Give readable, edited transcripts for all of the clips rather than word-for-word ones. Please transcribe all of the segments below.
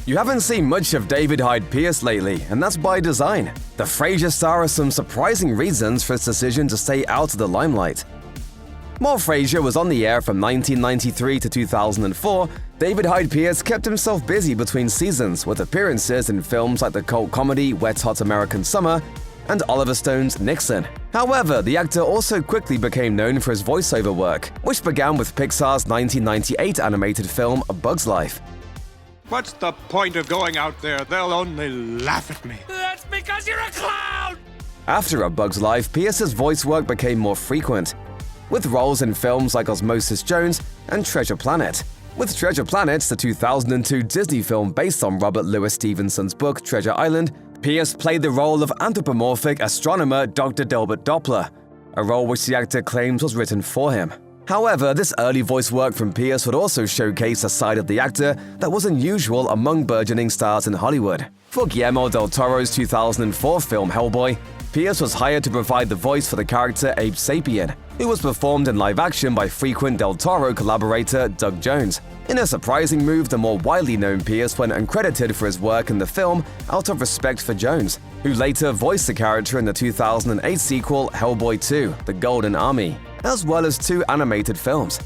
You haven't seen much of David Hyde Pierce lately, and that's by design. The Frasier star has some surprising reasons for his decision to stay out of the limelight. While Frasier was on the air from 1993 to 2004, David Hyde Pierce kept himself busy between seasons with appearances in films like the cult comedy Wet Hot American Summer and Oliver Stone's Nixon. However, the actor also quickly became known for his voiceover work, which began with Pixar's 1998 animated film A Bug's Life. What's the point of going out there? They'll only laugh at me. That's because you're a clown! After A Bug's Life, Pierce's voice work became more frequent, with roles in films like Osmosis Jones and Treasure Planet. With Treasure Planet, the 2002 Disney film based on Robert Louis Stevenson's book Treasure Island, Pierce played the role of anthropomorphic astronomer Dr. Delbert Doppler, a role which the actor claims was written for him. However, this early voice work from Pierce would also showcase a side of the actor that was unusual among burgeoning stars in Hollywood. For Guillermo del Toro's 2004 film Hellboy, Pierce was hired to provide the voice for the character Abe Sapien, who was performed in live action by frequent Del Toro collaborator Doug Jones. In a surprising move, the more widely known Pierce went uncredited for his work in the film out of respect for Jones, who later voiced the character in the 2008 sequel Hellboy 2: The Golden Army, as well as 2 animated films.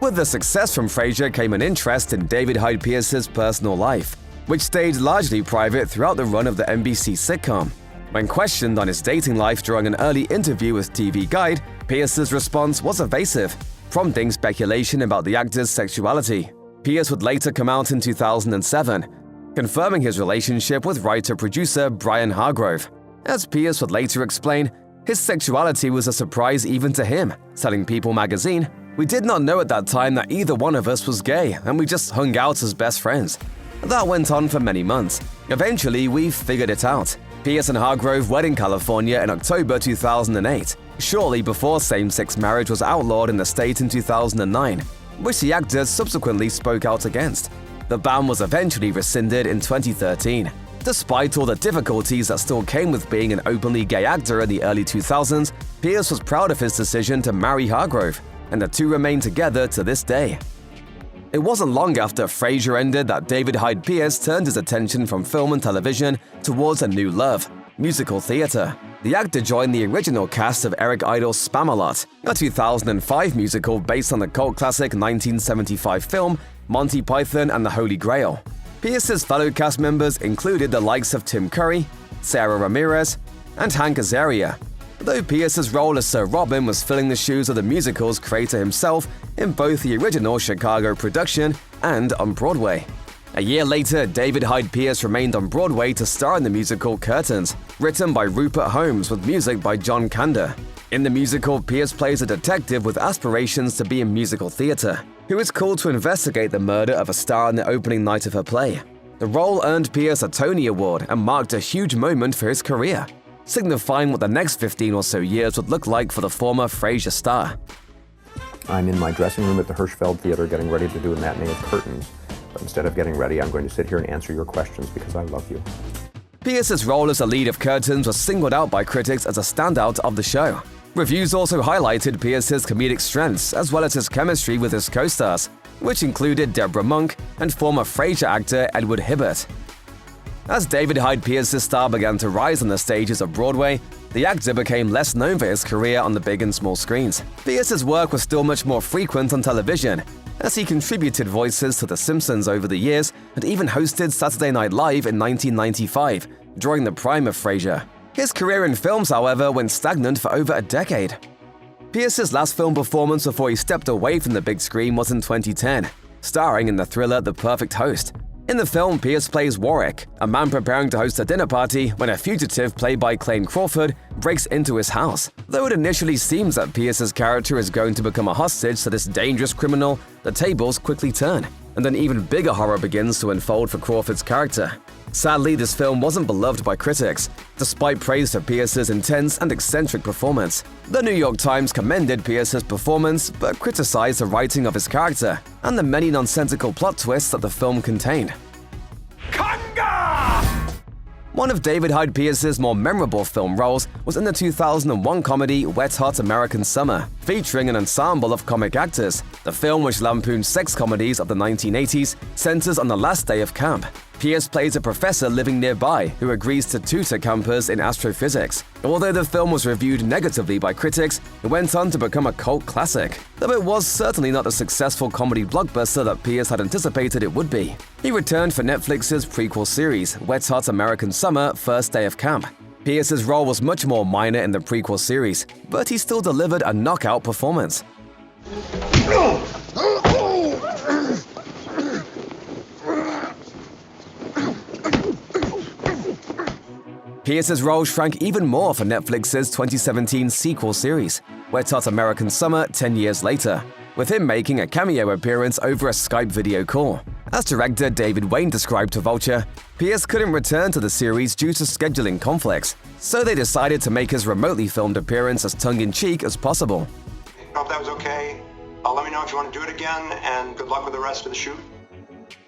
With the success from Frasier came an interest in David Hyde Pierce's personal life, which stayed largely private throughout the run of the NBC sitcom. When questioned on his dating life during an early interview with TV Guide, Pierce's response was evasive, prompting speculation about the actor's sexuality. Pierce would later come out in 2007, confirming his relationship with writer-producer Brian Hargrove. As Pierce would later explain, his sexuality was a surprise even to him, telling People magazine, "We did not know at that time that either one of us was gay, and we just hung out as best friends." That went on for many months. Eventually, we figured it out. Pierce and Hargrove wed in California in October 2008, shortly before same-sex marriage was outlawed in the state in 2009, which the actor subsequently spoke out against. The ban was eventually rescinded in 2013. Despite all the difficulties that still came with being an openly gay actor in the early 2000s, Pierce was proud of his decision to marry Hargrove, and the two remain together to this day. It wasn't long after Frasier ended that David Hyde Pierce turned his attention from film and television towards a new love: musical theater. The actor joined the original cast of Eric Idle's Spamalot, a 2005 musical based on the cult classic 1975 film Monty Python and the Holy Grail. Pierce's fellow cast members included the likes of Tim Curry, Sarah Ramirez, and Hank Azaria, though Pierce's role as Sir Robin was filling the shoes of the musical's creator himself in both the original Chicago production and on Broadway. A year later, David Hyde Pierce remained on Broadway to star in the musical Curtains, written by Rupert Holmes with music by John Kander. In the musical, Pierce plays a detective with aspirations to be in musical theater, who is called to investigate the murder of a star on the opening night of her play. The role earned Pierce a Tony Award and marked a huge moment for his career, signifying what the next 15 or so years would look like for the former Frasier star. I'm in my dressing room at the Hirschfeld Theater getting ready to do a matinee of Curtains. But instead of getting ready, I'm going to sit here and answer your questions because I love you. Pierce's role as the lead of Curtains was singled out by critics as a standout of the show. Reviews also highlighted Pierce's comedic strengths as well as his chemistry with his co-stars, which included Deborah Monk and former Frasier actor Edward Hibbert. As David Hyde Pierce's star began to rise on the stages of Broadway, the actor became less known for his career on the big and small screens. Pierce's work was still much more frequent on television, as he contributed voices to The Simpsons over the years and even hosted Saturday Night Live in 1995, during the prime of Frasier. His career in films, however, went stagnant for over a decade. Pierce's last film performance before he stepped away from the big screen was in 2010, starring in the thriller The Perfect Host. In the film, Pierce plays Warwick, a man preparing to host a dinner party when a fugitive played by Clayne Crawford breaks into his house. Though it initially seems that Pierce's character is going to become a hostage to this dangerous criminal, the tables quickly turn, and an even bigger horror begins to unfold for Crawford's character. Sadly, this film wasn't beloved by critics, despite praise for Pierce's intense and eccentric performance. The New York Times commended Pierce's performance, but criticized the writing of his character and the many nonsensical plot twists that the film contained. Conga! One of David Hyde Pierce's more memorable film roles was in the 2001 comedy Wet Hot American Summer, featuring an ensemble of comic actors. The film, which lampoons sex comedies of the 1980s, centers on the last day of camp. Pierce plays a professor living nearby who agrees to tutor campers in astrophysics. Although the film was reviewed negatively by critics, it went on to become a cult classic, though it was certainly not the successful comedy blockbuster that Pierce had anticipated it would be. He returned for Netflix's prequel series, Wet Hot American Summer: First Day of Camp. Pierce's role was much more minor in the prequel series, but he still delivered a knockout performance. Pierce's role shrank even more for Netflix's 2017 sequel series, Wet Hot American Summer 10 years later, with him making a cameo appearance over a Skype video call. As director David Wayne described to Vulture, Pierce couldn't return to the series due to scheduling conflicts, so they decided to make his remotely filmed appearance as tongue-in-cheek as possible. Hope that was okay. Let me know if you want to do it again, and good luck with the rest of the shoot.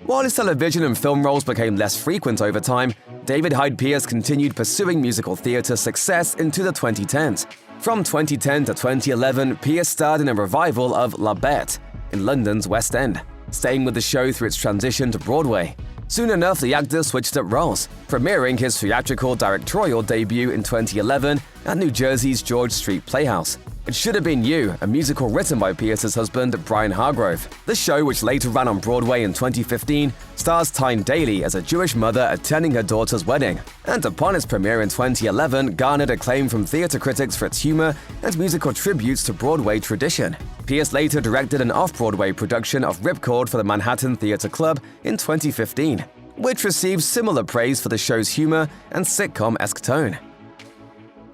While his television and film roles became less frequent over time, David Hyde Pierce continued pursuing musical theater success into the 2010s. From 2010 to 2011, Pierce starred in a revival of La Bête in London's West End, staying with the show through its transition to Broadway. Soon enough, the actor switched up roles, premiering his theatrical Directorial debut in 2011 at New Jersey's George Street Playhouse. It Should Have Been You, a musical written by Pierce's husband, Brian Hargrove. The show, which later ran on Broadway in 2015, stars Tyne Daly as a Jewish mother attending her daughter's wedding, and upon its premiere in 2011, garnered acclaim from theater critics for its humor and musical tributes to Broadway tradition. Pierce later directed an off-Broadway production of Ripcord for the Manhattan Theater Club in 2015, which received similar praise for the show's humor and sitcom-esque tone.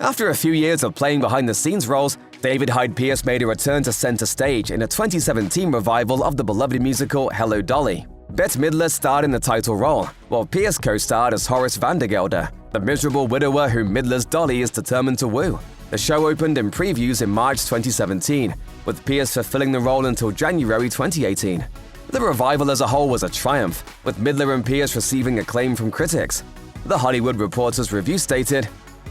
After a few years of playing behind-the-scenes roles, David Hyde Pierce made a return to center stage in a 2017 revival of the beloved musical Hello, Dolly. Bette Midler starred in the title role, while Pierce co-starred as Horace Vandergelder, the miserable widower whom Midler's Dolly is determined to woo. The show opened in previews in March 2017, with Pierce fulfilling the role until January 2018. The revival as a whole was a triumph, with Midler and Pierce receiving acclaim from critics. The Hollywood Reporter's review stated,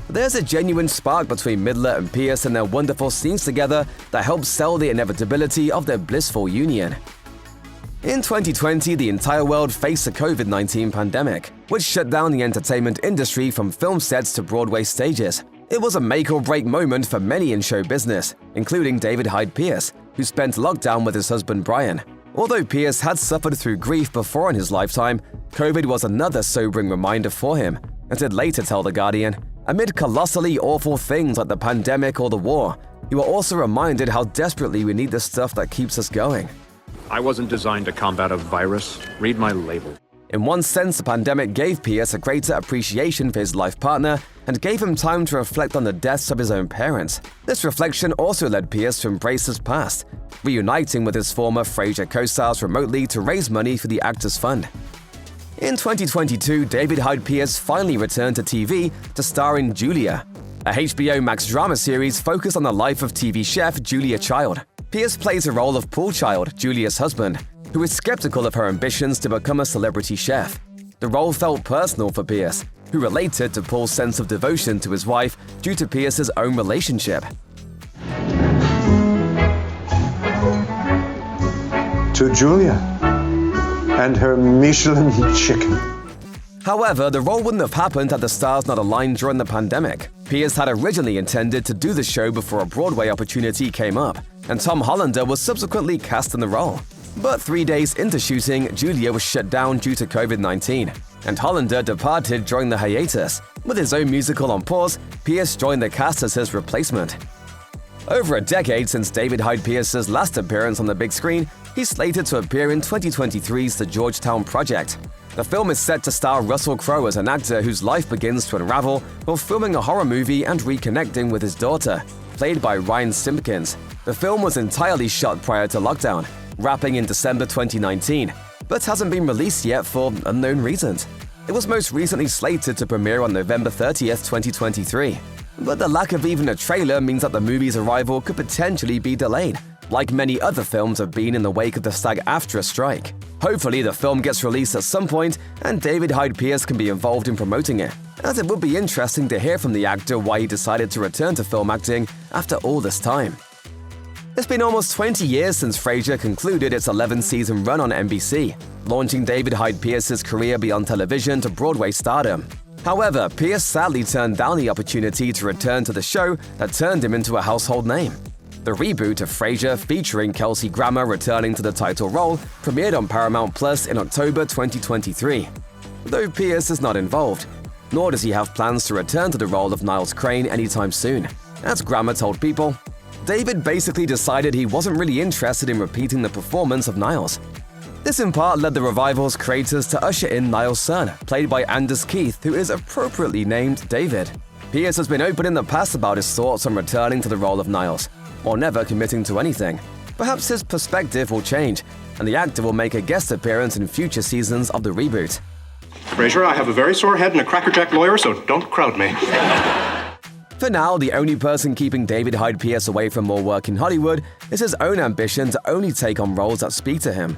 "There's a genuine spark between Midler and Pierce and their wonderful scenes together that helps sell the inevitability of their blissful union." In 2020, the entire world faced the COVID-19 pandemic, which shut down the entertainment industry from film sets to Broadway stages. It was a make-or-break moment for many in show business, including David Hyde Pierce, who spent lockdown with his husband Brian. Although Pierce had suffered through grief before in his lifetime, COVID was another sobering reminder for him, and did later tell The Guardian, "Amid colossally awful things like the pandemic or the war, you are also reminded how desperately we need the stuff that keeps us going." I wasn't designed to combat a virus. Read my label. In one sense, the pandemic gave Pierce a greater appreciation for his life partner and gave him time to reflect on the deaths of his own parents. This reflection also led Pierce to embrace his past, reuniting with his former Frasier co-stars remotely to raise money for the Actors Fund. In 2022, David Hyde Pierce finally returned to TV to star in Julia, a HBO Max drama series focused on the life of TV chef Julia Child. Pierce plays the role of Paul Child, Julia's husband, who is skeptical of her ambitions to become a celebrity chef. The role felt personal for Pierce, who related to Paul's sense of devotion to his wife due to Pierce's own relationship. To Julia and her Michelin chicken. However, the role wouldn't have happened had the stars not aligned during the pandemic. Pierce had originally intended to do the show before a Broadway opportunity came up, and Tom Hollander was subsequently cast in the role. But 3 days into shooting, Julia was shut down due to COVID-19, and Hollander departed during the hiatus. With his own musical on pause, Pierce joined the cast as his replacement. Over a decade since David Hyde Pierce's last appearance on the big screen, he's slated to appear in 2023's The Georgetown Project. The film is set to star Russell Crowe as an actor whose life begins to unravel while filming a horror movie and reconnecting with his daughter, played by Ryan Simpkins. The film was entirely shot prior to lockdown, wrapping in December 2019, but hasn't been released yet for unknown reasons. It was most recently slated to premiere on November 30th, 2023. But the lack of even a trailer means that the movie's arrival could potentially be delayed, like many other films have been in the wake of the SAG-AFTRA strike. Hopefully, the film gets released at some point and David Hyde Pierce can be involved in promoting it, as it would be interesting to hear from the actor why he decided to return to film acting after all this time. It's been almost 20 years since Frasier concluded its 11-season run on NBC, launching David Hyde Pierce's career beyond television to Broadway stardom. However, Pierce sadly turned down the opportunity to return to the show that turned him into a household name. The reboot of Frasier, featuring Kelsey Grammer returning to the title role, premiered on Paramount Plus in October 2023. Though Pierce is not involved, nor does he have plans to return to the role of Niles Crane anytime soon. As Grammer told People, David basically decided he wasn't really interested in repeating the performance of Niles. This in part led the revival's creators to usher in Niles' son, played by Anders Keith, who is appropriately named David. Pierce has been open in the past about his thoughts on returning to the role of Niles, while never committing to anything. Perhaps his perspective will change, and the actor will make a guest appearance in future seasons of the reboot. Frasier, I have a very sore head and a crackerjack lawyer, so don't crowd me. For now, the only person keeping David Hyde Pierce away from more work in Hollywood is his own ambition to only take on roles that speak to him.